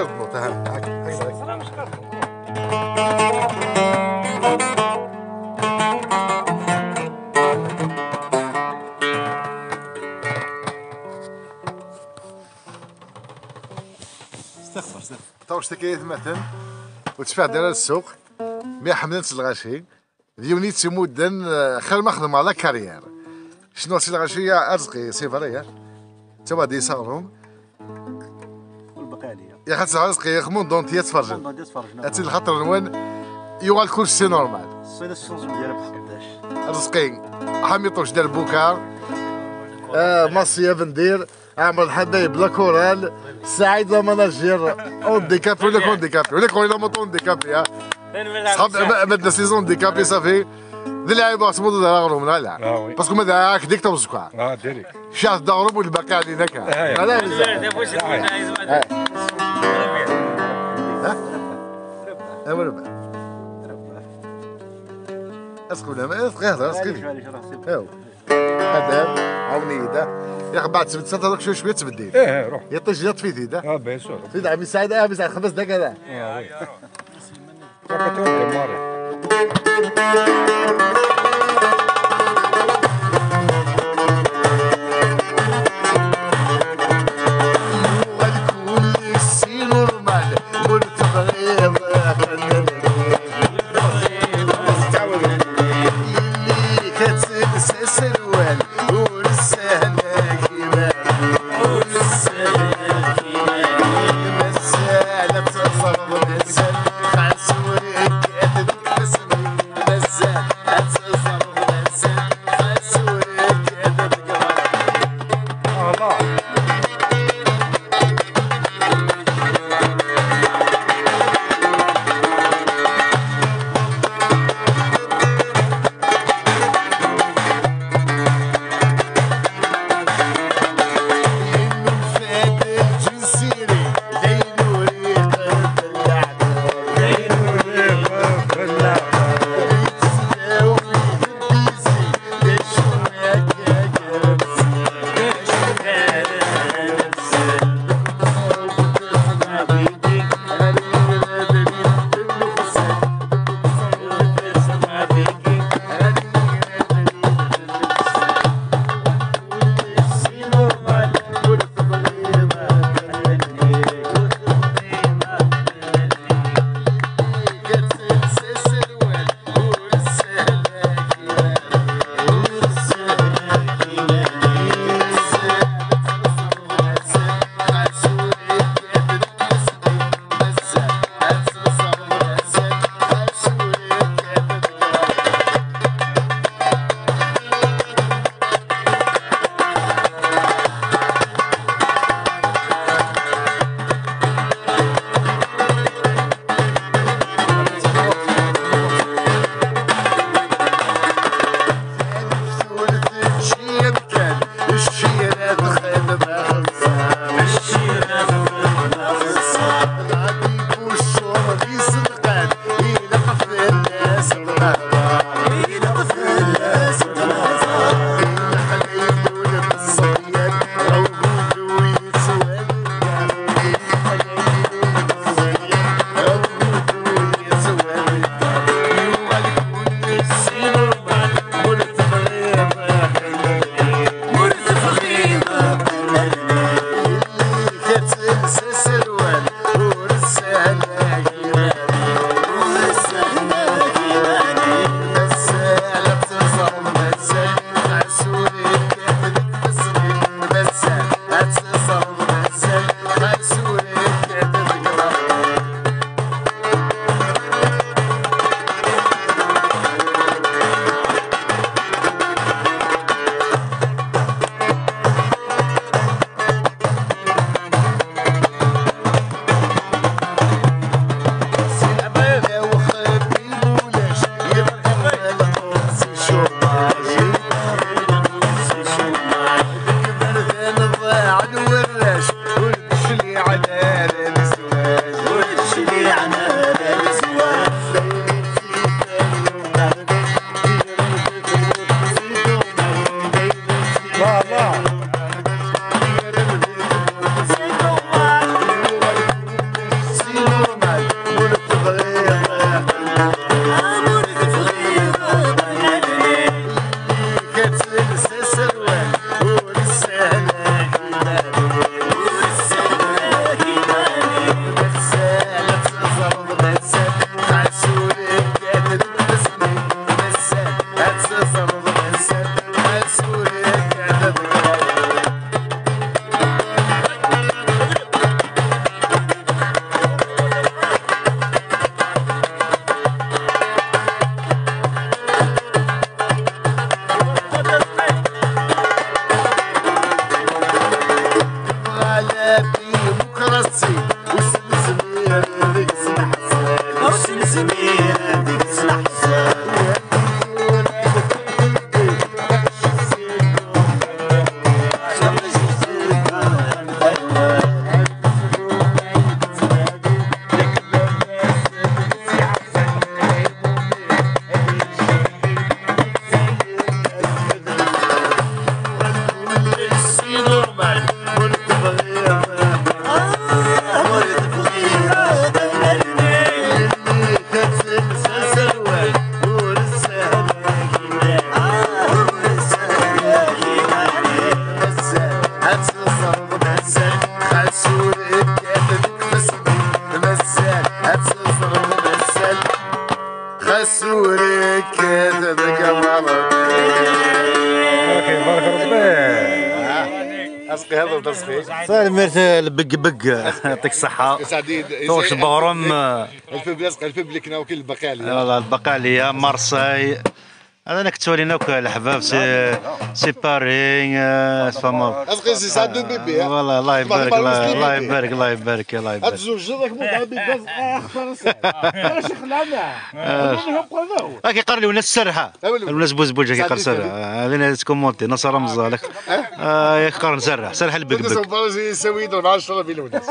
كربط هكذا. استغفر طوش تكيت مثلا وتشفع دار السوق مي حملت الغاشي ديونيت سمودن خير ما خدم على كارير شنو سي الغاشي ارزقي سي فريا تبا دي صارهم والبقاليه يا خاطر رزقي يخمون دونتي تفرج اتي الخطر وين يوال كل شيء نورمال الصيد الشونج ديالها ب 11 رزقي حميطوش دار بوكار مصيف ندير عمر الحبايب لا كورال سعيد لا مناجير اون ديكابي ولا كون ديكابي ولا كون لا موطون ديكابي صحاب بدنا سيزون ديكابي صافي ذي اللعيبه اصبروا ذا غروم لا باسكو ماذا هاك ديك توزكوا ديريك شاف ضرب والباقي علينا كان لا ها مربع اسكو لا اسكو اسكو هذا عاوني يدا يا اخي بعد 7 سنوات هذاك شويه تبدل روح يطيش جات في ذيدا بيان سور في عمي سعيد عمي سعيد 5 دقائق هذا خسوري كذا بارك ربي اسقي هذا وتسقي سالم البق بق يعطيك الصحة. توش البغرم الفيب يسقي الفيب اللي كنا وكيل البقالية. والله البقالية مارساي هذا انا كنت ولينا الحباب سي باري فما اسقي سي سعد بيبي. والله الله يبارك الله يبارك الله يبارك الله يبارك. الزوج جدك مو عبي بس خلاص انا شخلعنا كي قرر لي الناس السرحه الناس بوزبوجه كي قرر سرحه هذه تكومونتي نصر مزالك يقرر نسرح سرح البق بق يسوي يضرب 10 في الوناس